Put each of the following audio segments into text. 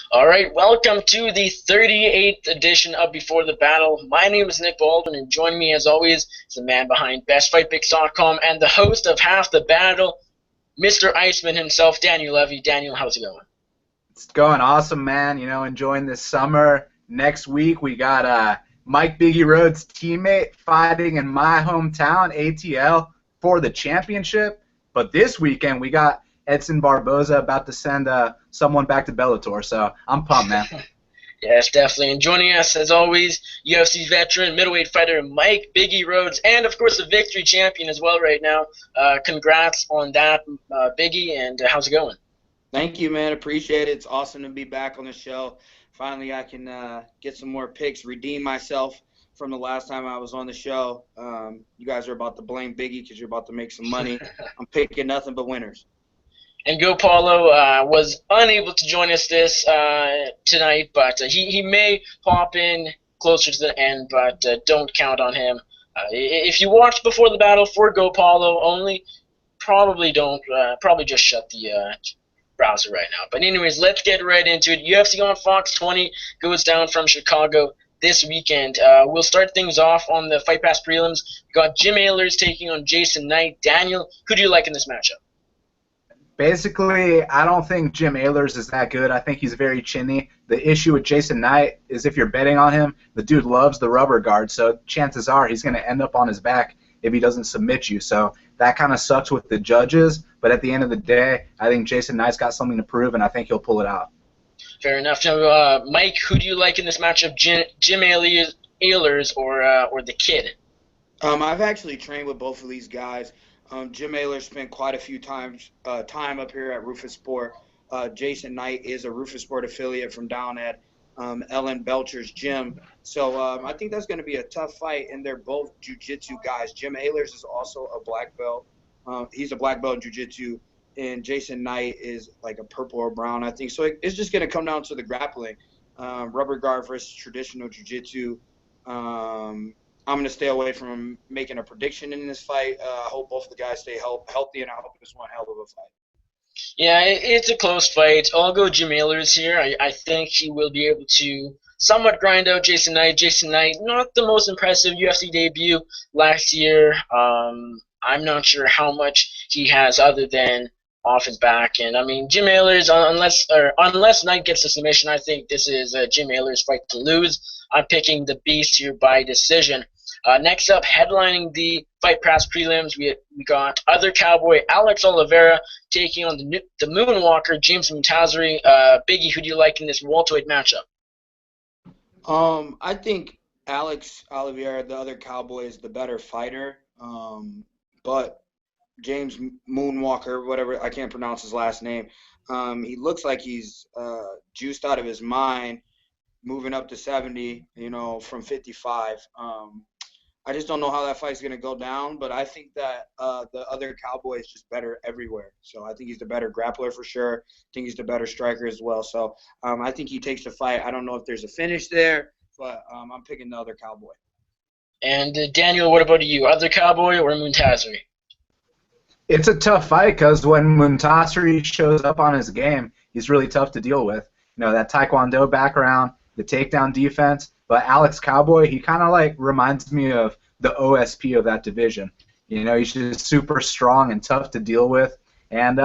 All right, welcome to the 38th edition of Before the Battle. My name is Nick Baldwin, and joining me, as always, is the man behind BestFightPicks.com and the host of Half the Battle, Mr. Iceman himself, Daniel Levi. Daniel, how's it going? It's going awesome, man. Enjoying this summer. Next week, we got Mike Biggie Rhodes' teammate fighting in my hometown, ATL, for the championship. But this weekend, we got Edson Barboza about to send someone back to Bellator. So I'm pumped, man. Yes, definitely. And joining us, as always, UFC veteran, middleweight fighter Mike Biggie Rhodes, and, of course, the victory champion as well right now. Congrats on that, Biggie, and how's it going? Thank you, man. Appreciate it. It's awesome to be back on the show. Finally, I can get some more picks, redeem myself from the last time I was on the show. You guys are about to blame Biggie because you're about to make some money. I'm picking nothing but winners. And Go Paolo was unable to join us tonight, but he may pop in closer to the end, but don't count on him. If you watched Before the Battle for Go Paolo only, probably just shut the browser right now. But anyways, let's get right into it. UFC on Fox 20 goes down from Chicago this weekend. We'll start things off on the Fight Pass prelims. We got Jim Ehlers taking on Jason Knight. Daniel, who do you like in this matchup? Basically, I don't think Jim Ehlers is that good. I think he's very chinny. The issue with Jason Knight is if you're betting on him, the dude loves the rubber guard, so chances are he's going to end up on his back if he doesn't submit you. So that kind of sucks with the judges, but at the end of the day, I think Jason Knight's got something to prove, and I think he'll pull it out. Fair enough. Now, Mike, who do you like in this matchup, Jim Ehlers or the Kid? I've actually trained with both of these guys. Jim Ehlers spent quite a few time up here at Rufus Sport. Jason Knight is a Rufus Sport affiliate from down at Ellen Belcher's gym. So I think that's going to be a tough fight, and they're both jiu-jitsu guys. Jim Ehlers is also a black belt. He's a black belt in jiu-jitsu, and Jason Knight is like a purple or brown, I think. So it's just going to come down to the grappling. Rubber guard versus traditional jiu-jitsu. I'm going to stay away from making a prediction in this fight. I hope both of the guys stay healthy, and I hope it's one hell of a fight. Yeah, it's a close fight. I'll go Jim Ehlers here. I think he will be able to somewhat grind out Jason Knight. Jason Knight, not the most impressive UFC debut last year. I'm not sure how much he has other than off his back. And, I mean, Jim Ehlers, unless Knight gets the submission, I think this is Jim Ehlers' fight to lose. I'm picking the Beast here by decision. Next up, headlining the Fight Pass prelims, we got other Cowboy Alex Oliveira taking on the Moonwalker James Montazeri. Biggie, who do you like in this welterweight matchup? I think Alex Oliveira, the other Cowboy, is the better fighter. But James Moonwalker, whatever, I can't pronounce his last name, he looks like he's juiced out of his mind, moving up to 70, from 55. I just don't know how that fight's going to go down, but I think that the other Cowboy is just better everywhere. So I think he's the better grappler for sure. I think he's the better striker as well. So I think he takes the fight. I don't know if there's a finish there, but I'm picking the other Cowboy. And Daniel, what about you? Other Cowboy or Montazeri? It's a tough fight because when Montazeri shows up on his game, he's really tough to deal with. That Taekwondo background, the takedown defense. But Alex Cowboy, he kind of reminds me of the OSP of that division. He's just super strong and tough to deal with. And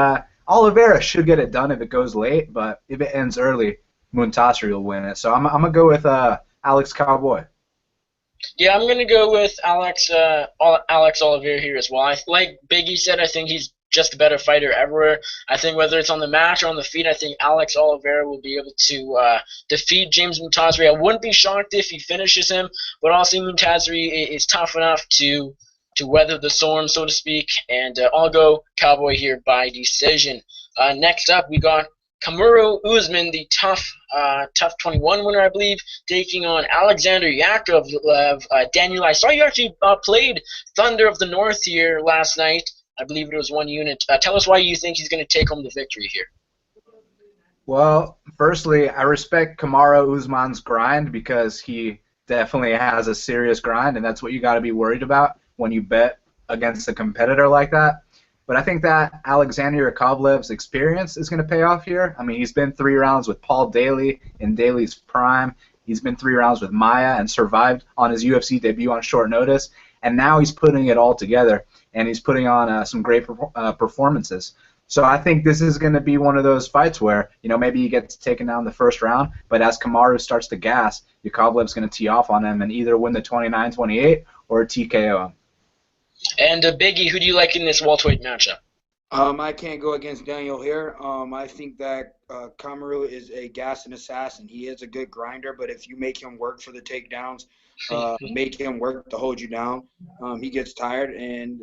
Oliveira should get it done if it goes late, but if it ends early, Montazeri will win it. So I'm going to go with Alex Cowboy. Yeah, I'm going to go with Alex Oliveira here as well. Like Biggie said, I think he's just a better fighter everywhere. I think whether it's on the mat or on the feet, I think Alex Oliveira will be able to defeat James Montazeri. I wouldn't be shocked if he finishes him, but also Montazeri is tough enough to weather the storm, so to speak, and I'll go Cowboy here by decision. Next up, we got Kamaru Usman, the tough 21 winner, I believe, taking on Alexander Yakovlev. Daniel, I saw you actually played Thunder of the North here last night. I believe it was one unit. Tell us why you think he's going to take home the victory here. Well, firstly, I respect Kamaru Usman's grind because he definitely has a serious grind, and that's what you got to be worried about when you bet against a competitor like that. But I think that Alexander Yakovlev's experience is going to pay off here. I mean, he's been 3 rounds with Paul Daly in Daly's prime. He's been 3 rounds with Maia and survived on his UFC debut on short notice. And now he's putting it all together, and he's putting on some great performances. So I think this is going to be one of those fights where, maybe he gets taken down the first round, but as Kamaru starts to gas, Yakovlev's going to tee off on him and either win the 29-28 or TKO him. And Biggie, who do you like in this welterweight matchup? I can't go against Daniel here. I think that Kamaru is a gas and assassin. He is a good grinder, but if you make him work for the takedowns, make him work to hold you down, he gets tired, and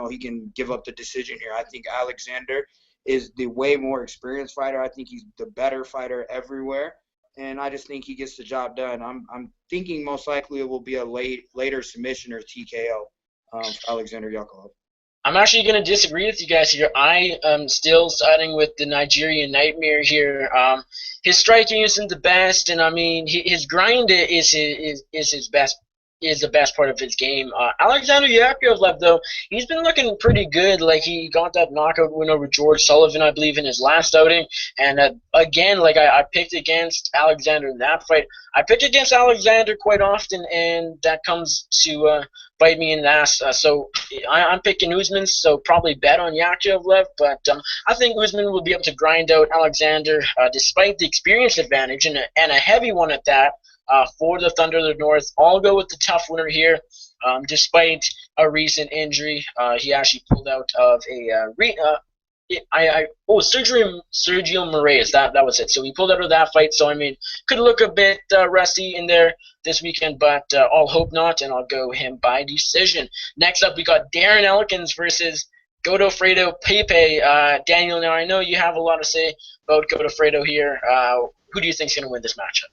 he can give up the decision here. I think Alexander is the way more experienced fighter. I think he's the better fighter everywhere, and I just think he gets the job done. I'm thinking most likely it will be a later submission or TKO for Alexander Yakovlev. I'm actually going to disagree with you guys here. I am still siding with the Nigerian Nightmare here. His striking isn't the best, and I mean his grind is his best. Is the best part of his game. Alexander Yakovlev, though, he's been looking pretty good. Like, he got that knockout win over George Sullivan, I believe, in his last outing. And again, like I picked against Alexander in that fight. I pick against Alexander quite often, and that comes to bite me in the ass. So I'm picking Usman, so probably bet on Yakovlev. But I think Usman will be able to grind out Alexander despite the experience advantage, and a heavy one at that. For the Thunder of the North, I'll go with the tough winner here. Despite a recent injury, he actually pulled out of Sergio Moraes. That was it. So he pulled out of that fight. So I mean, could look a bit rusty in there this weekend, but I'll hope not, and I'll go him by decision. Next up, we got Darren Elkins versus Godofredo Pepe. Daniel, now I know you have a lot to say about Godofredo here. Who do you think is going to win this matchup?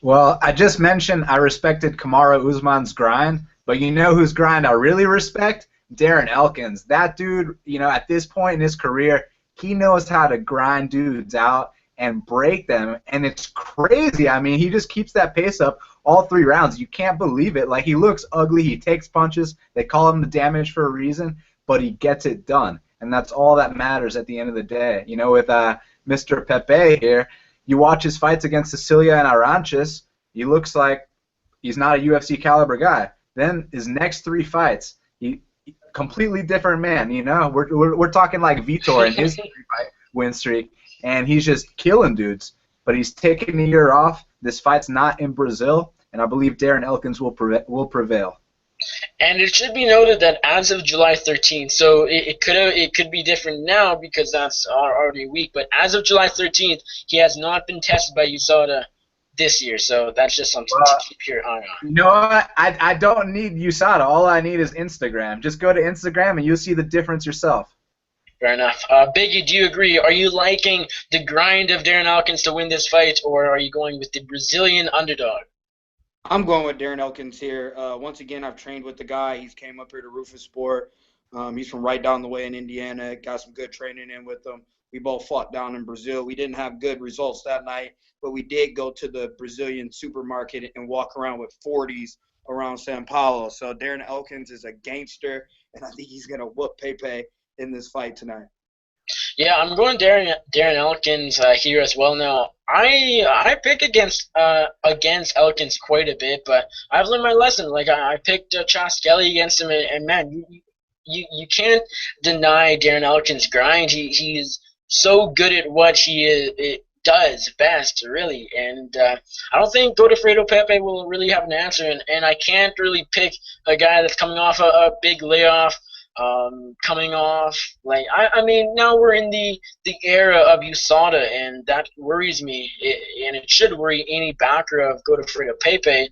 Well, I just mentioned I respected Kamaru Usman's grind, but you know whose grind I really respect? Darren Elkins. That dude, at this point in his career, he knows how to grind dudes out and break them, and it's crazy. I mean, he just keeps that pace up all 3 rounds. You can't believe it. Like, he looks ugly. He takes punches. They call him the damage for a reason, but he gets it done, and that's all that matters at the end of the day. With Mr. Pepe here, you watch his fights against Cecilia and Aranches, he looks like he's not a UFC caliber guy. Then his next 3 fights, he completely different man. We're talking like Vitor in his 3-fight win streak, and he's just killing dudes. But he's taking a year off. This fight's not in Brazil, and I believe Darren Elkins will prevail. And it should be noted that as of July 13th, so it could be different now because that's already a week, but as of July 13th, he has not been tested by USADA this year, so that's just something to keep your eye on. I don't need USADA. All I need is Instagram. Just go to Instagram and you'll see the difference yourself. Fair enough. Biggie, do you agree? Are you liking the grind of Darren Elkins to win this fight, or are you going with the Brazilian underdog? I'm going with Darren Elkins here. Once again, I've trained with the guy. He's came up here to Rufus Sport. He's from right down the way in Indiana. Got some good training in with him. We both fought down in Brazil. We didn't have good results that night, but we did go to the Brazilian supermarket and walk around with 40s around São Paulo. So Darren Elkins is a gangster, and I think he's going to whoop Pepe in this fight tonight. Yeah, I'm going Darren Elkins here as well. Now, I pick against Elkins quite a bit, but I've learned my lesson. Like, I picked Chas Kelly against him, and man, you can't deny Darren Elkins' grind. He's so good at what he does best, really, and I don't think Godofredo Pepe will really have an answer, and I can't really pick a guy that's coming off a big layoff. Coming off, like, I mean, now we're in the era of USADA, and that worries me, and it should worry any backer of Godofredo Pepe,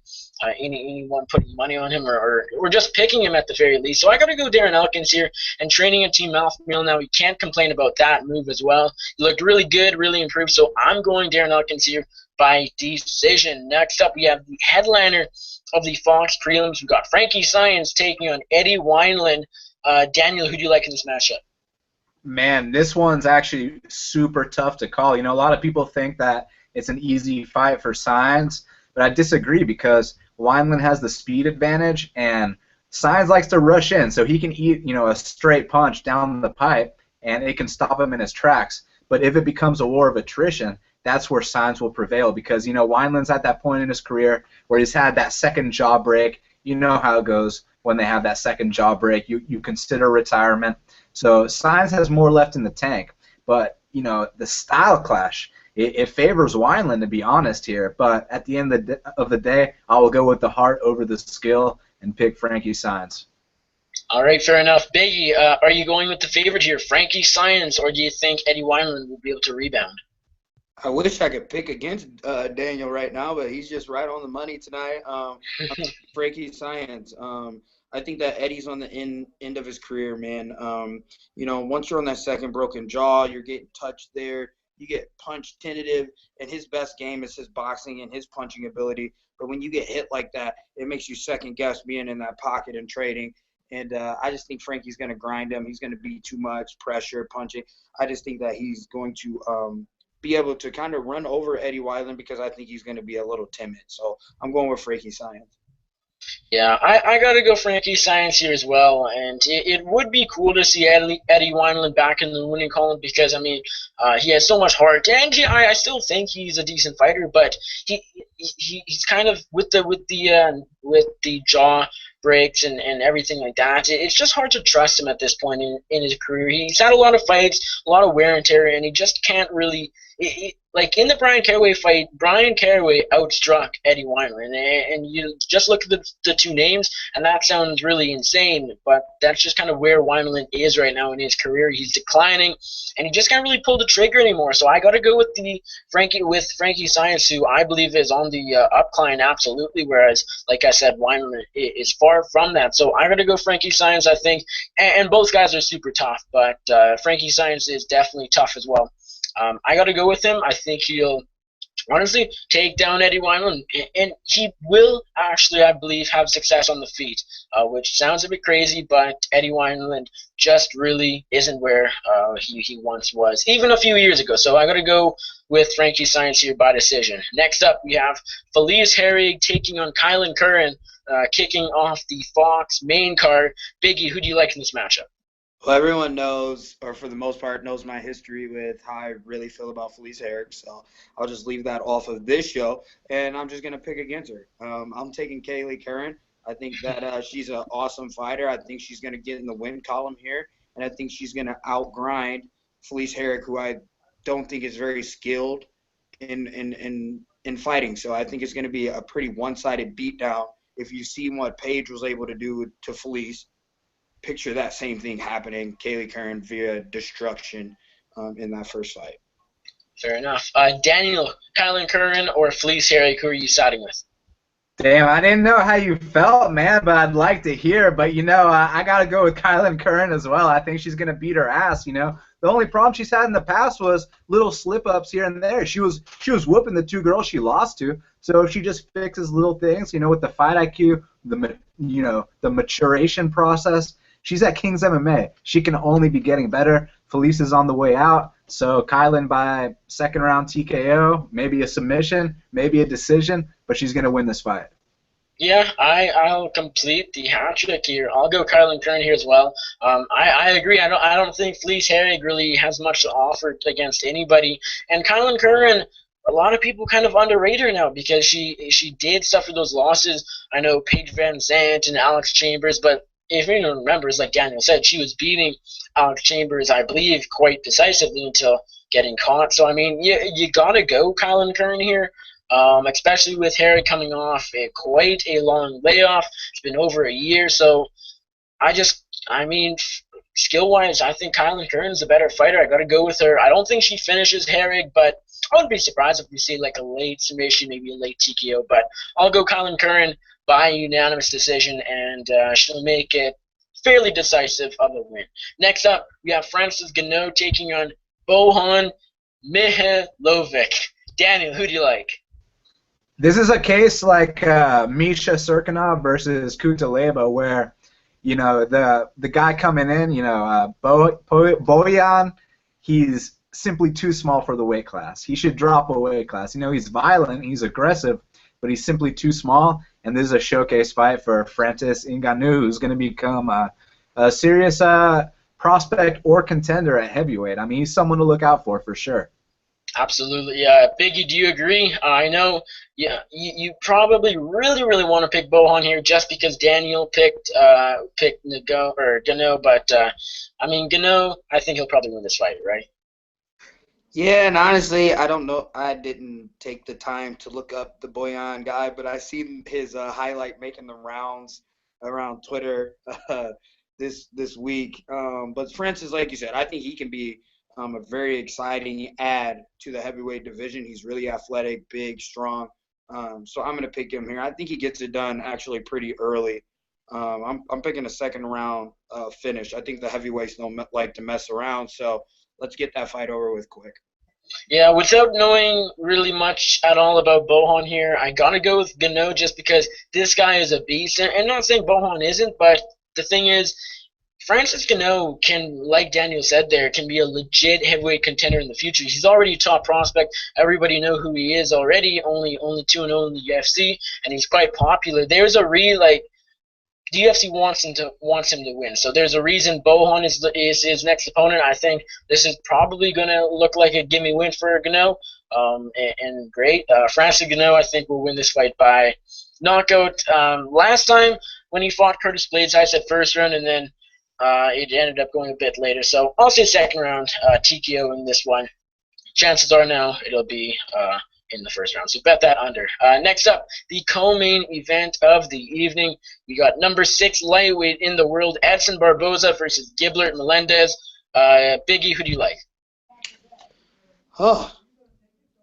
anyone putting money on him or just picking him at the very least. So I got to go Darren Elkins here, and training a Team Alpha Male now, we can't complain about that move as well. He looked really good, really improved, so I'm going Darren Elkins here by decision. Next up, we have the headliner of the Fox prelims. We've got Frankie Science taking on Eddie Wineland. Daniel, who do you like in this matchup? Man, this one's actually super tough to call. A lot of people think that it's an easy fight for Science, but I disagree because Wineland has the speed advantage, and Saenz likes to rush in, so he can eat, a straight punch down the pipe, and it can stop him in his tracks. But if it becomes a war of attrition, that's where Saenz will prevail because, Wineland's at that point in his career where he's had that second jaw break. You know how it goes when they have that second jaw break. You consider retirement. So Saenz has more left in the tank. But, the style clash, it favors Wineland, to be honest here. But at the end of the day, I will go with the heart over the skill and pick Frankie Saenz. All right, fair enough. Biggie, are you going with the favorite here, Frankie Saenz, or do you think Eddie Wineland will be able to rebound? I wish I could pick against Daniel right now, but he's just right on the money tonight. Frankie Saenz. I think that Eddie's on the end of his career, man. Once you're on that second broken jaw, you're getting touched there. You get punched tentative, and his best game is his boxing and his punching ability. But when you get hit like that, it makes you second-guess being in that pocket and trading. And I just think Frankie's going to grind him. He's going to be too much pressure, punching. I just think that he's going to be able to kind of run over Eddie Wineland because I think he's going to be a little timid. So I'm going with Frankie Saenz. Yeah, I got to go Frankie Saenz here as well, and it would be cool to see Eddie Wineland back in the winning column because, he has so much heart, and I still think he's a decent fighter, but he's kind of with the jaw breaks and everything like that. It's just hard to trust him at this point in his career. He's had a lot of fights, a lot of wear and tear, and he just can't really like in the Brian Caraway fight, Brian Caraway outstruck Eddie Wineland, and you just look at the two names, and that sounds really insane, but that's just kind of where Wineland is right now in his career. He's declining, and he just can't really pull the trigger anymore. So I got to go with Frankie Saenz, who I believe is on the upcline absolutely, whereas, like I said, Wineland is far from that. So I got to go Frankie Saenz, I think, and both guys are super tough, but Frankie Saenz is definitely tough as well. I got to go with him. I think he'll honestly take down Eddie Wineland, and he will actually, I believe, have success on the feet, which sounds a bit crazy, but Eddie Wineland just really isn't where he once was, even a few years ago. So I got to go with Frankie Saenz here by decision. Next up, we have Felice Herrig taking on Kylan Curran, kicking off the Fox main card. Biggie, who do you like in this matchup? Well, everyone knows, or for the most part, knows my history with how I really feel about Felice Herrig, so I'll just leave that off of this show, and I'm just going to pick against her. I'm taking Kylan Curran. I think that she's an awesome fighter. I think she's going to get in the win column here, and I think she's going to outgrind Felice Herrig, who I don't think is very skilled in fighting. So I think it's going to be a pretty one-sided beatdown. If you've seen what Paige was able to do to Felice, picture that same thing happening, Kylan Curran via destruction in that first fight. Fair enough. Daniel, Kylan Curran or Felice Herrig, who are you siding with? Damn, I didn't know how you felt, man, but I'd like to hear. But, I got to go with Kylan Curran as well. I think she's going to beat her ass, The only problem she's had in the past was little slip-ups here and there. She was whooping the two girls she lost to. So if she just fixes little things, with the fight IQ, the maturation process, she's at King's MMA. She can only be getting better. Felice is on the way out. So Kylan by second round TKO, maybe a submission, maybe a decision, but she's going to win this fight. Yeah, I'll complete the hat trick here. I'll go Kylan Curran here as well. I agree. I don't think Felice Herrig really has much to offer against anybody. And Kylan Curran, a lot of people kind of underrate her now because she did suffer those losses. I know Paige Van Zandt and Alex Chambers, but if anyone remembers, like Daniel said, she was beating Alex Chambers, I believe, quite decisively until getting caught. So, you got to go Kylan Curran here, especially with Herrig coming off quite a long layoff. It's been over a year. So, skill-wise, I think Kylan Curran is a better fighter. I got to go with her. I don't think she finishes Herrig, but I wouldn't be surprised if we see like a late submission, maybe a late TKO. But I'll go Kylan Curran by unanimous decision, and she'll make it fairly decisive of a win. Next up, we have Francis Gano taking on Bohan Mihailovic. Daniel, who do you like? This is a case like Misha Serkinov versus Kutaleba, where the guy coming in, Boyan, he's simply too small for the weight class. He should drop a weight class. He's violent, he's aggressive, but he's simply too small. and this is a showcase fight for Francis Ngannou, who's going to become a serious prospect or contender at heavyweight. I mean, he's someone to look out for sure. Absolutely. Biggie, do you agree? I know you probably really want to pick Bohan here just because Daniel picked Gano, but I mean, Gano, I think he'll probably win this fight, right? Yeah, and honestly, I don't know. I didn't take the time to look up the Boyan guy, but I seen his highlight making the rounds around Twitter this week. But Francis, like you said, I think he can be a very exciting add to the heavyweight division. He's really athletic, big, strong. So I'm going to pick him here. I think he gets it done actually pretty early. I'm picking a second round finish. I think the heavyweights don't like to mess around, so let's get that fight over with quick. Yeah, without knowing really much at all about Bohan here, I gotta go with Gano just because this guy is a beast. And not saying Bohan isn't, but the thing is, Francis Gano can, like Daniel said there, can be a legit heavyweight contender in the future. He's already a top prospect. Everybody know who he is already. Only 2-0 in the UFC, and he's quite popular. There's a the UFC wants him to win. So there's a reason Bohan is his next opponent. I think this is probably going to look like a gimme win for Gano. And great. Francis Gano, I think, will win this fight by knockout. Last time when he fought Curtis Blades, I said first round, and then it ended up going a bit later. So I'll say second round, TKO in this one. Chances are now it'll be in the first round. So bet that under. Next up, the co-main event of the evening. We got number 6 lightweight in the world, Edson Barboza versus Gilbert Melendez. Biggie, who do you like?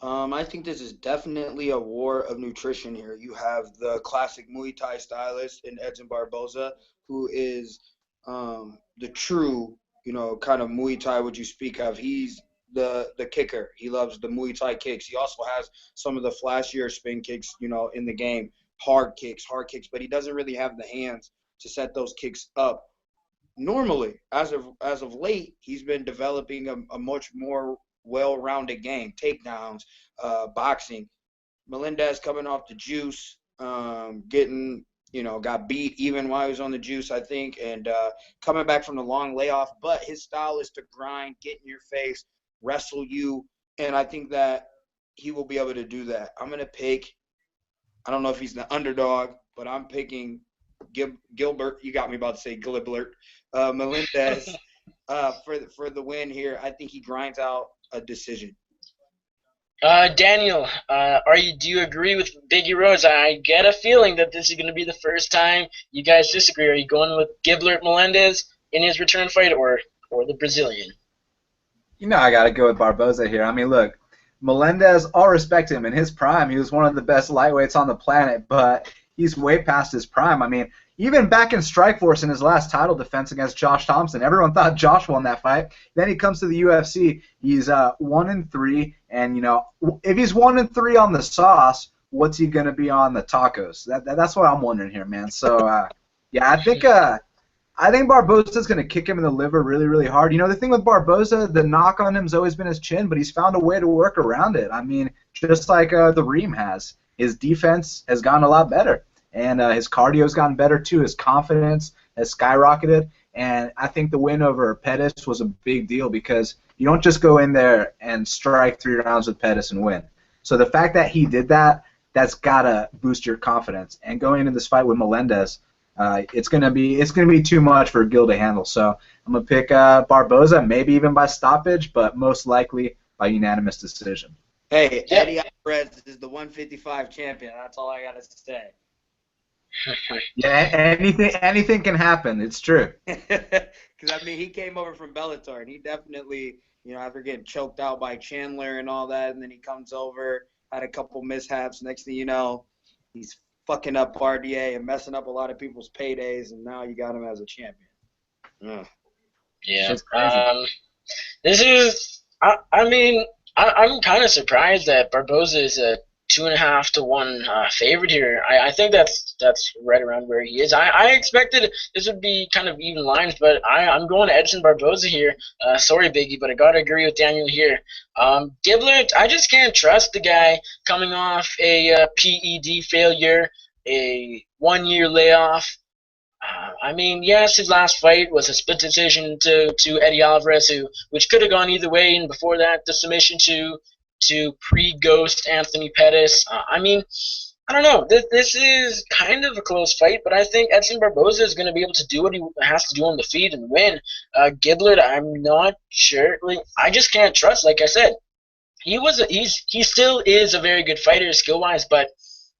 I think this is definitely a war of nutrition here. You have the classic Muay Thai stylist in Edson Barboza, who is the true, kind of Muay Thai would you speak of. He's the kicker. He loves the Muay Thai kicks. He also has some of the flashier spin kicks, in the game. Hard kicks, but he doesn't really have the hands to set those kicks up. Normally, as of late, he's been developing a much more well-rounded game. Takedowns, boxing. Melendez coming off the juice, getting, got beat even while he was on the juice, I think, and coming back from the long layoff. But his style is to grind, get in your face, wrestle you, and I think that he will be able to do that. I'm going to pick, I don't know if he's the underdog, but I'm picking Gilbert. You got me about to say Gilbert. Melendez for the win here. I think he grinds out a decision. Daniel, do you agree with Biggie Rhodes? I get a feeling that this is going to be the first time you guys disagree. Are you going with Gilbert Melendez in his return fight or the Brazilian? I got to go with Barboza here. I mean, look, Melendez, I'll respect him. In his prime, he was one of the best lightweights on the planet, but he's way past his prime. I mean, even back in Strikeforce in his last title defense against Josh Thompson, everyone thought Josh won that fight. Then he comes to the UFC, he's 1-3, and if he's 1-3 on the sauce, what's he gonna be on the tacos? That's what I'm wondering here, man. So yeah, I think Barboza's going to kick him in the liver really, really hard. The thing with Barboza, the knock on him has always been his chin, but he's found a way to work around it. I mean, just like the Reem has. His defense has gotten a lot better, and his cardio's gotten better too. His confidence has skyrocketed, and I think the win over Pettis was a big deal because you don't just go in there and strike 3 rounds with Pettis and win. So the fact that he did that, that's got to boost your confidence. And going into this fight with Melendez, it's gonna be too much for Gil to handle. So I'm gonna pick Barboza, maybe even by stoppage, but most likely by unanimous decision. Hey, Eddie Alvarez is the 155 champion. That's all I gotta say. Yeah, anything can happen. It's true. Because he came over from Bellator, and he definitely, after getting choked out by Chandler and all that, and then he comes over, had a couple mishaps. Next thing you know, he's fucking up RDA and messing up a lot of people's paydays, and now you got him as a champion. Yeah. This is, I'm kind of surprised that Barboza is a 2.5 to 1 favorite here. I think that's right around where he is. I expected this would be kind of even lines, but I'm going to Edson Barboza here. Sorry, Biggie, but I got to agree with Daniel here. Giblet, I just can't trust the guy coming off a PED failure. a 1-year layoff. I mean, yes, his last fight was a split decision to Eddie Alvarez, which could have gone either way, and before that, the submission to pre-Ghost Anthony Pettis. I mean, I don't know. This is kind of a close fight, but I think Edson Barboza is going to be able to do what he has to do on the feet and win. Giblert, I'm not sure. Like, I just can't trust. Like I said, he still is a very good fighter skill wise, but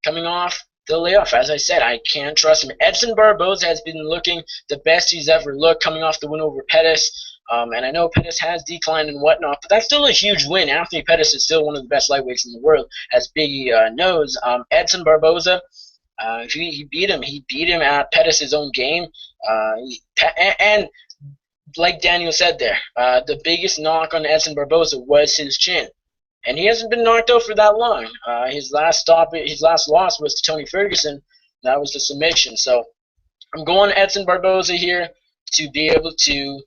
coming off the layoff, as I said, I can't trust him. Edson Barboza has been looking the best he's ever looked, coming off the win over Pettis. And I know Pettis has declined and whatnot, but that's still a huge win. Anthony Pettis is still one of the best lightweights in the world, as Biggie knows. Edson Barboza, he beat him. He beat him at Pettis' own game. And like Daniel said there, the biggest knock on Edson Barboza was his chin. And he hasn't been knocked out for that long. His last loss was to Tony Ferguson. That was the submission. So I'm going Edson Barboza here to be able to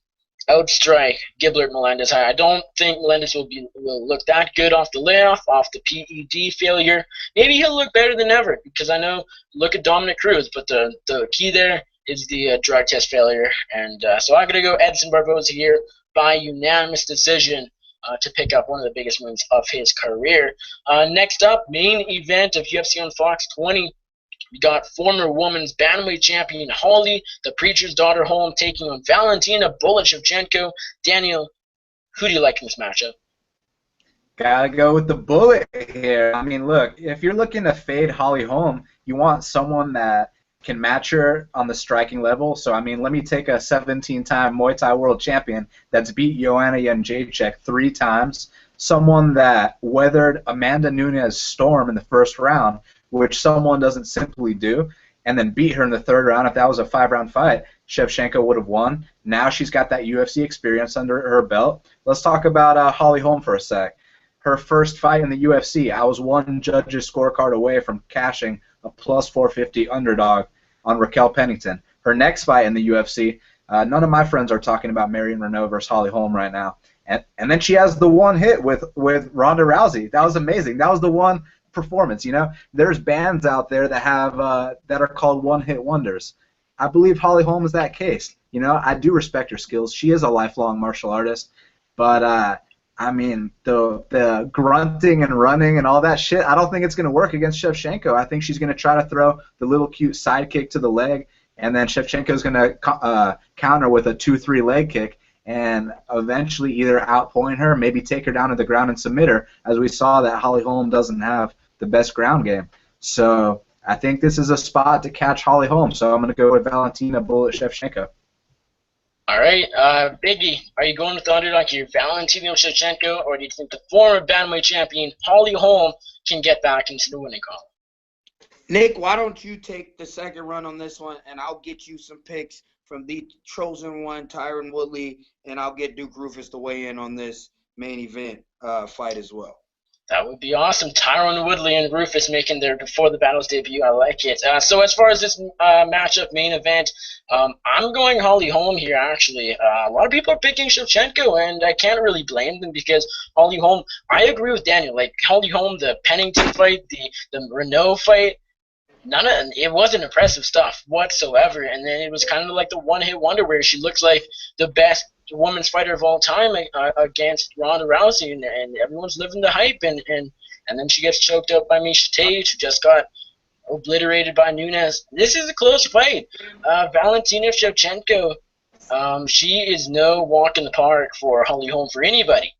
outstrike Giblert Melendez. I don't think Melendez will look that good off the layoff, off the PED failure. Maybe he'll look better than ever because I know, look at Dominic Cruz, but the key there is the drug test failure. And so I'm going to go Edson Barboza here by unanimous decision to pick up one of the biggest wins of his career. Next up, main event of UFC on Fox 20. We got former women's bantamweight champion Holly, the preacher's daughter Holm, taking on Valentina Shevchenko. Daniel, who do you like in this matchup? Gotta go with the bullet here. I mean, look, if you're looking to fade Holly Holm, you want someone that can match her on the striking level. So, I mean, let me take a 17-time Muay Thai world champion that's beat Joanna Jędrzejczyk 3 times, someone that weathered Amanda Nunes' storm in the first round, which someone doesn't simply do, and then beat her in the 3rd round. If that was a 5-round fight, Shevchenko would have won. Now she's got that UFC experience under her belt. Let's talk about Holly Holm for a sec. Her first fight in the UFC, I was one judge's scorecard away from cashing a plus 450 underdog on Raquel Pennington. Her next fight in the UFC, none of my friends are talking about Marion Renault versus Holly Holm right now. And then she has the one hit with Ronda Rousey. That was amazing. That was the one performance. You know, there's bands out there that have that are called one-hit wonders. I believe Holly Holm is that case. You know, I do respect her skills. She is a lifelong martial artist, but I mean, the grunting and running and all that shit, I don't think it's going to work against Shevchenko. I think she's going to try to throw the little cute sidekick to the leg, and then Shevchenko's going to counter with a 2-3 leg kick and eventually either outpoint her, maybe take her down to the ground and submit her, as we saw that Holly Holm doesn't have the best ground game. So I think this is a spot to catch Holly Holm, so I'm going to go with Valentina Shevchenko. All right, Biggie, are you going with the underdog here, Valentina Shevchenko, or do you think the former bantamweight champion Holly Holm can get back into the winning column? Nick, why don't you take the second run on this one, and I'll get you some picks from the chosen one, Tyron Woodley, and I'll get Duke Rufus to weigh in on this main event fight as well. That would be awesome. Tyron Woodley and Rufus making their Before the Battles debut. I like it. So as far as this matchup main event, I'm going Holly Holm here, actually. A lot of people are picking Shevchenko, and I can't really blame them because Holly Holm, I agree with Daniel. Like, Holly Holm, the Pennington fight, the Renault fight, it wasn't impressive stuff whatsoever. And then it was kind of like the one-hit wonder where she looks like the best women's fighter of all time against Ronda Rousey, and everyone's living the hype, and then she gets choked out by Miesha Tate, who just got obliterated by Nunes. This is a close fight. Valentina Shevchenko, she is no walk in the park for Holly Holm for anybody.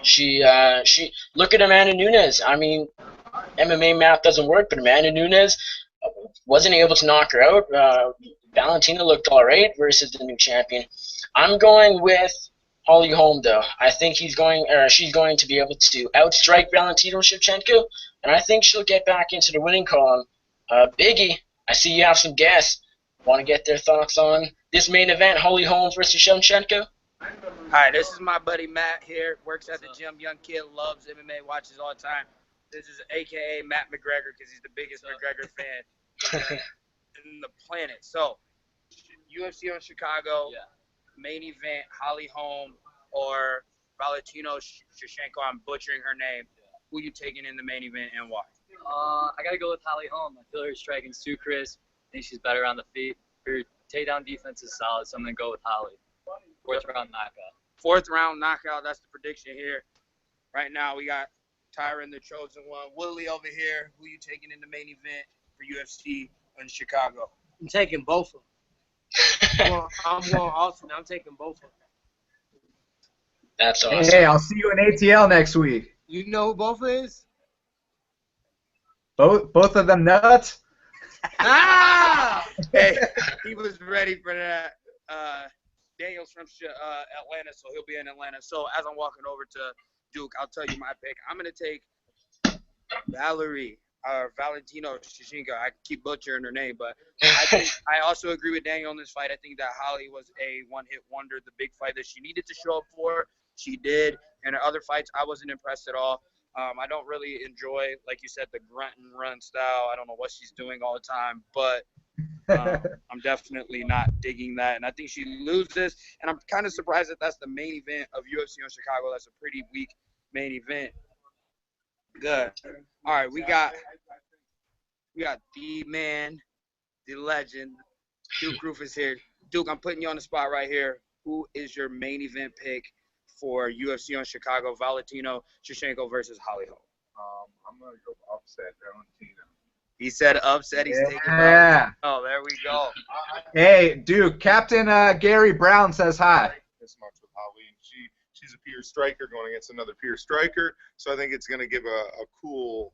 She look at Amanda Nunes. I mean, MMA math doesn't work, but Amanda Nunes wasn't able to knock her out. Valentina looked all right versus the new champion. I'm going with Holly Holm, though. I think she's going to be able to outstrike Valentina Shevchenko, and I think she'll get back into the winning column. Biggie, I see you have some guests. Want to get their thoughts on this main event, Holly Holm versus Shevchenko? Hi, this is my buddy Matt here. Works at the gym. Young kid, loves MMA, watches all the time. This is a.k.a. Matt McGregor because he's the biggest McGregor fan in the planet. So, UFC on Chicago, main event, Holly Holm or Valentino Shevchenko. I'm butchering her name. Who you taking in the main event and why? I got to go with Holly Holm. I feel her striking's too crisp. I think she's better on the feet. Her takedown defense is solid, so I'm going to go with Holly. Fourth round knockout. Fourth round knockout. That's the prediction here. Right now, we got Tyron, the chosen one. Willie over here. Who you taking in the main event for UFC in Chicago? I'm taking both of them. I'm going Austin. I'm taking both of them. That's awesome. Hey, I'll see you in ATL next week. You know who both is? Both of them nuts? Ah! Hey, he was ready for that. Daniel's from Atlanta, so he'll be in Atlanta. So as I'm walking over to Duke, I'll tell you my pick. I'm going to take Valentino Shevchenko. I keep butchering her name, but I also agree with Daniel in this fight. I think that Holly was a one-hit wonder, the big fight that she needed to show up for. She did. And her other fights, I wasn't impressed at all. I don't really enjoy, like you said, the grunt and run style. I don't know what she's doing all the time, but I'm definitely not digging that. And I think she loses. And I'm kind of surprised that that's the main event of UFC in Chicago. That's a pretty weak main event. Good. All right, we got the man, the legend, Duke Rufus here. Duke, I'm putting you on the spot right here. Who is your main event pick for UFC on Chicago? Valentino Shevchenko versus Holly Holm. I'm gonna go upset Valentino. He said upset. He's taking Yeah. Oh, there we go. Hey, Duke, Captain Gary Brown says hi. This much with Holly, and she's a peer striker going against another peer striker. So I think it's going to give a cool.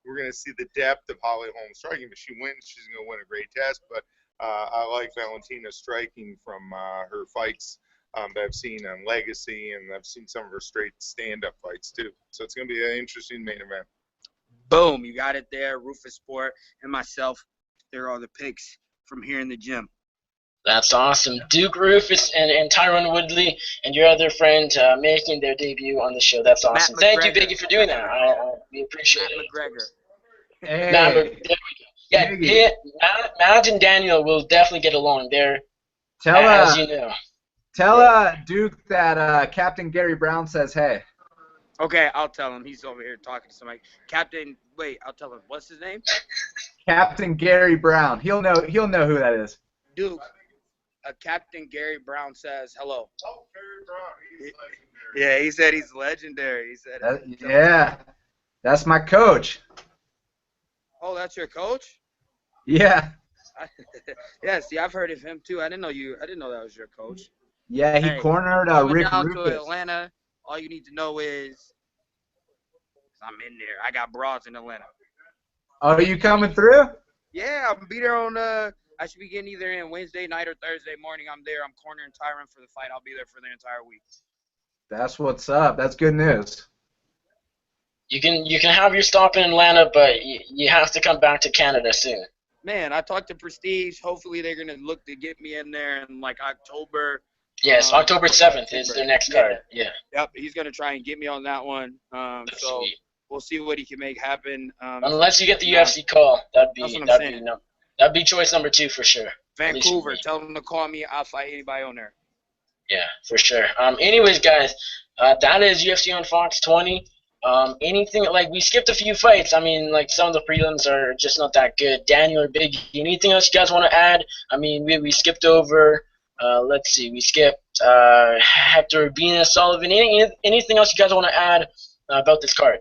We're going to see the depth of Holly Holm striking. If she wins, she's going to win a great test. But I like Valentina striking from her fights that I've seen on Legacy, and I've seen some of her straight stand-up fights too. So it's going to be an interesting main event. Boom, you got it there. Rufus Sport and myself. There are the picks from here in the gym. That's awesome. Duke Rufus and Tyron Woodley and your other friend making their debut on the show. That's awesome. Thank you, Biggie, for doing that. We appreciate it. McGregor. Hey, There we go. Yeah, Matt and Daniel will definitely get along there, as you know. Tell Duke that Captain Gary Brown says hey. Okay, I'll tell him. He's over here talking to somebody. I'll tell him. What's his name? Captain Gary Brown. He'll know who that is. Duke. Captain Gary Brown says hello. Oh, Gary Brown. Yeah, he said he's legendary. He said. Yeah, that's my coach. Oh, that's your coach? Yeah. Yeah, see, I've heard of him too. I didn't know that was your coach. Yeah, he cornered Rick down Rufus. to Atlanta. All you need to know is I'm in there. I got broads in Atlanta. Oh, you coming through? Yeah, I'll be there on I should be getting either in Wednesday night or Thursday morning. I'm there. I'm cornering Tyron for the fight. I'll be there for the entire week. That's what's up. That's good news. You can have your stop in Atlanta, but you have to come back to Canada soon. Man, I talked to Prestige. Hopefully they're gonna look to get me in there in like October. Yes, October 7th is their next card. Yeah. Yep, he's gonna try and get me on that one. So sweet. we'll see what he can make happen. Unless you get the UFC call, that'd be choice number 2 for sure. Vancouver, tell them to call me. I'll fight anybody on there. Yeah, for sure. Anyways, guys, that is UFC on Fox 20. Anything, like, we skipped a few fights. I mean, like, some of the prelims are just not that good. Daniel or Biggie, anything else you guys want to add? I mean, we skipped over, let's see, we skipped Hector Venus, Sullivan. Anything else you guys want to add about this card?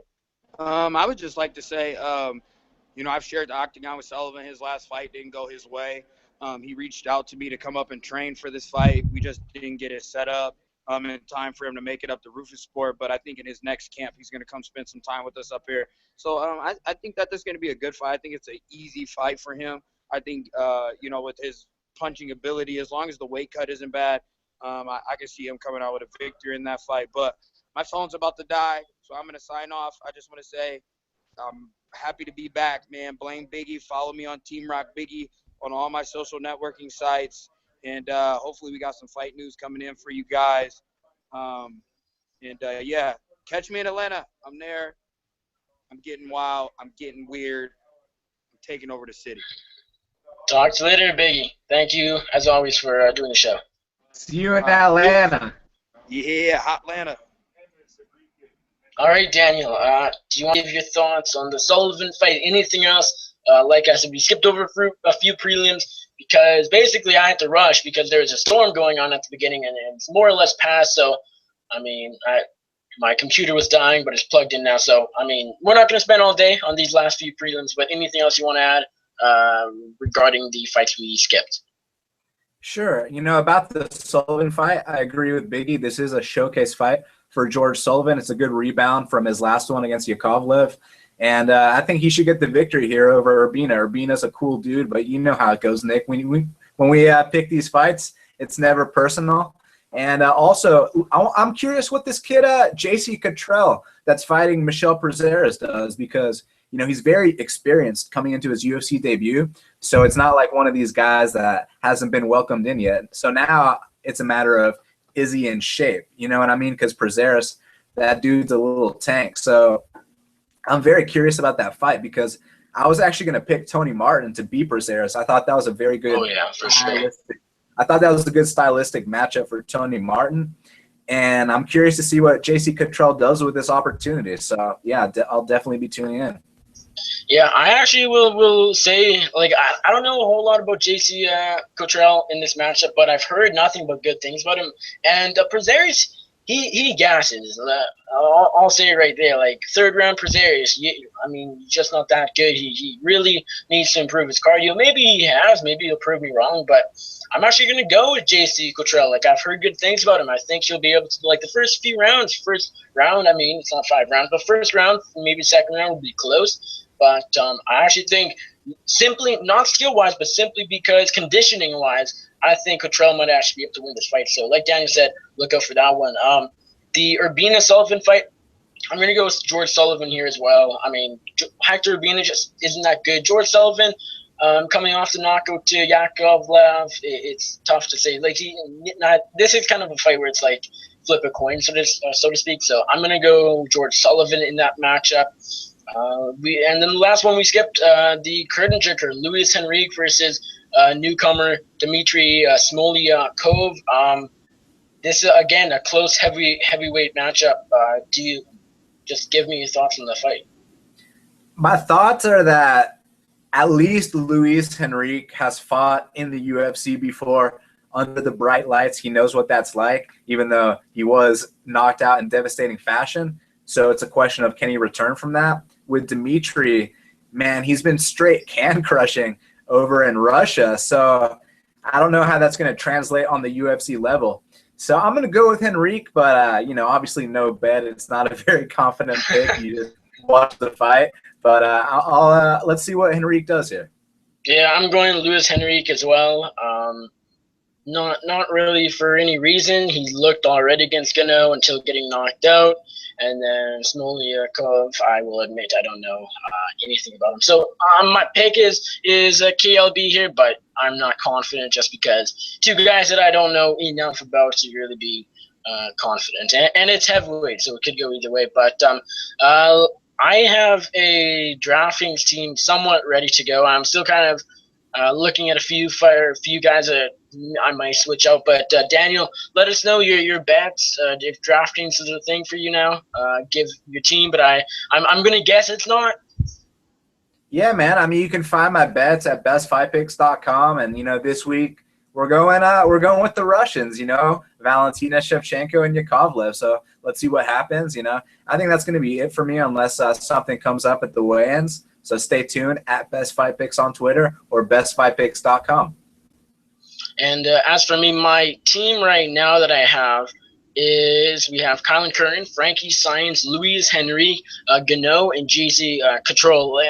I would just like to say, I've shared the octagon with Sullivan. His last fight didn't go his way. He reached out to me to come up and train for this fight. We just didn't get it set up in time for him to make it up to Rufus Sport. But I think in his next camp, he's going to come spend some time with us up here. So I think that this is going to be a good fight. I think it's an easy fight for him. I think, with his punching ability, as long as the weight cut isn't bad, I can see him coming out with a victory in that fight. But my phone's about to die, so I'm going to sign off. I just want to say I'm happy to be back, man. Blame Biggie. Follow me on Team Rock Biggie on all my social networking sites. And hopefully we got some fight news coming in for you guys. Yeah, catch me in Atlanta. I'm there. I'm getting wild. I'm getting weird. I'm taking over the city. Talk to you later, Biggie. Thank you, as always, for doing the show. See you in Atlanta. Yeah, Atlanta. All right, Daniel. Do you want to give your thoughts on the Sullivan fight? Anything else? Like I said, we skipped over a few prelims because basically I had to rush because there was a storm going on at the beginning, and it's more or less past. So, I mean, my computer was dying, but it's plugged in now. So, I mean, we're not going to spend all day on these last few prelims. But anything else you want to add regarding the fights we skipped? Sure. About the Sullivan fight, I agree with Biggie. This is a showcase fight for George Sullivan. It's a good rebound from his last one against Yakovlev. And I think he should get the victory here over Urbina. Urbina's a cool dude, but you know how it goes, Nick. When we pick these fights, it's never personal. And also, I'm curious what this kid, JC Cottrell, that's fighting Michel Prazeres does, because he's very experienced coming into his UFC debut. So it's not like one of these guys that hasn't been welcomed in yet. So now it's a matter of, is he in shape? You know what I mean? Because Prazeres, that dude's a little tank. So I'm very curious about that fight because I was actually going to pick Tony Martin to beat Prazeres. I thought that was a very good. Oh yeah, for sure. I thought that was a good stylistic matchup for Tony Martin. And I'm curious to see what JC Cottrell does with this opportunity. So, yeah, I'll definitely be tuning in. Yeah, I actually will say, like, I don't know a whole lot about JC Cottrell in this matchup, but I've heard nothing but good things about him. And Prazeres, he gasses. I'll say it right there. Like, third round Prazeres, I mean, he's just not that good. He really needs to improve his cardio. Maybe he has. Maybe he'll prove me wrong, but I'm actually going to go with JC Cottrell. Like, I've heard good things about him. I think he'll be able to, like, the first round, I mean, it's not 5 rounds, but first round, maybe second round will be close. But I actually think simply, not skill-wise, but simply because conditioning-wise, I think Cottrell might actually be able to win this fight. So like Daniel said, look out for that one. The Urbina-Sullivan fight, I'm going to go with George Sullivan here as well. I mean, Hector Urbina just isn't that good. George Sullivan, coming off the knockout to Yakovlev, it's tough to say. Like this is kind of a fight where it's like flip a coin, so to speak. So I'm going to go George Sullivan in that matchup. And then the last one we skipped, the curtain jerker, Luis Henrique versus newcomer Dmitry Smolyakov. This is, again, a close heavyweight matchup. Do you just give me your thoughts on the fight? My thoughts are that at least Luis Henrique has fought in the UFC before under the bright lights. He knows what that's like, even though he was knocked out in devastating fashion. So it's a question of, can he return from that? With Dmitry, man, he's been straight can crushing over in Russia. So I don't know how that's going to translate on the UFC level. So I'm going to go with Henrique, but, obviously no bet. It's not a very confident pick. You just watch the fight. But let's see what Henrique does here. Yeah, I'm going Luis Henrique as well. Not really for any reason. He looked already against Gano until getting knocked out. And then Smolyakov, I will admit I don't know anything about him. So my pick is KLB here, but I'm not confident just because two guys that I don't know enough about to really be confident. And it's heavyweight, so it could go either way. But I have a DraftKings team somewhat ready to go. I'm still kind of looking at a few guys that I might switch out. But Daniel, let us know your bets. If DraftKings is a thing for you now, give your team. But I'm gonna guess it's not. Yeah, man. I mean, you can find my bets at bestfightpicks.com. And this week we're going with the Russians. Valentina Shevchenko and Yakovlev. So let's see what happens. I think that's going to be it for me unless something comes up at the weigh-ins. So stay tuned at Best Fight Picks on Twitter or bestfightpicks.com. And as for me, my team right now that I have is we have Kylan Curran, Frankie Science, Luis Henrique, Gano, and JC Cottrell.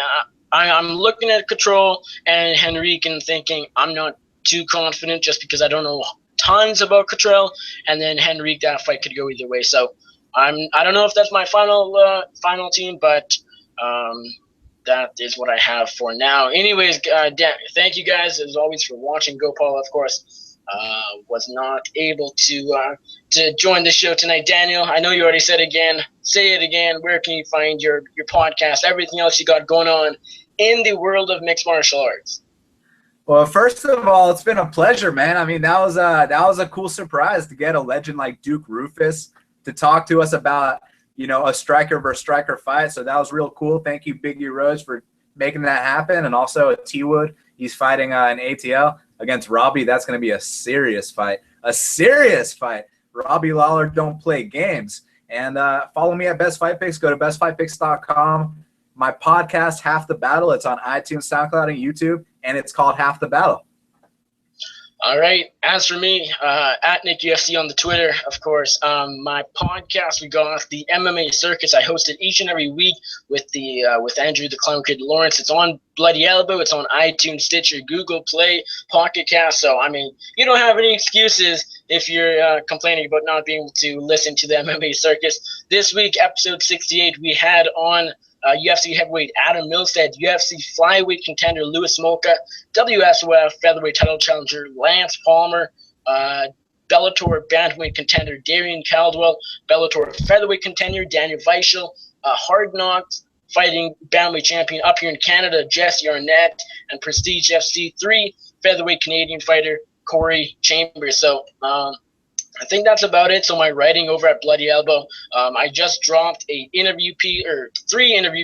I'm looking at Cottrell and Henrique and thinking I'm not too confident just because I don't know tons about Cottrell. And then Henrique, that fight could go either way. So I don't know if that's my final team, but that is what I have for now. Anyways, thank you guys as always for watching. Go Paolo, of course, was not able to join the show tonight. Daniel, I know you already said say it again. Where can you find your podcast, everything else you got going on in the world of mixed martial arts? Well, first of all, it's been a pleasure, man. I mean, that was a cool surprise to get a legend like Duke Rufus to talk to us about a striker versus striker fight. So that was real cool. Thank you, Biggie Rhodes, for making that happen. And also T Wood, he's fighting an ATL against Robbie. That's going to be a serious fight. A serious fight. Robbie Lawler don't play games. And follow me at Best Fight Picks. Go to bestfightpicks.com. My podcast, Half the Battle, it's on iTunes, SoundCloud, and YouTube, and it's called Half the Battle. All right. As for me, at Nick UFC on the Twitter, of course. My podcast, we go off the MMA Circus. I host it each and every week with Andrew the Clown Kid Lawrence. It's on Bloody Elbow. It's on iTunes, Stitcher, Google Play, Pocket Cast. So, I mean, you don't have any excuses if you're complaining about not being able to listen to the MMA Circus. This week, episode 68, we had on UFC heavyweight Adam Milstead, UFC flyweight contender Louis Smolka, WSOF featherweight title challenger Lance Palmer, Bellator bantamweight contender Darian Caldwell, Bellator featherweight contender Daniel Weichel, Hard Knocks fighting bantamweight champion up here in Canada Jesse Arnett, and Prestige FC 3 featherweight Canadian fighter Corey Chambers. So I think that's about it. So my writing over at Bloody Elbow, I just dropped three interview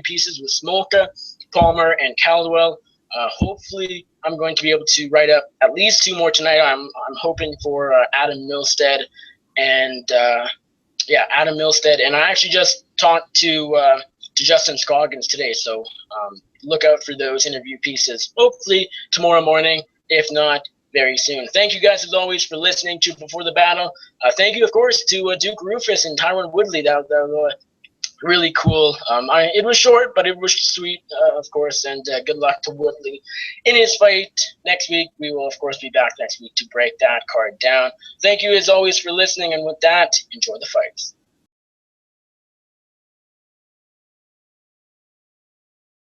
pieces with Smolka, Palmer, and Caldwell. Hopefully, I'm going to be able to write up at least 2 more tonight. I'm hoping for Adam Milstead and Adam Milstead. And I actually just talked to Justin Scoggins today, so look out for those interview pieces. Hopefully tomorrow morning, if not very soon. Thank you guys, as always, for listening to Before the Battle. Thank you, of course, to Duke Rufus and Tyron Woodley. That was really cool. It was short, but it was sweet, of course, and good luck to Woodley in his fight next week. We will, of course, be back next week to break that card down. Thank you, as always, for listening, and with that, enjoy the fights.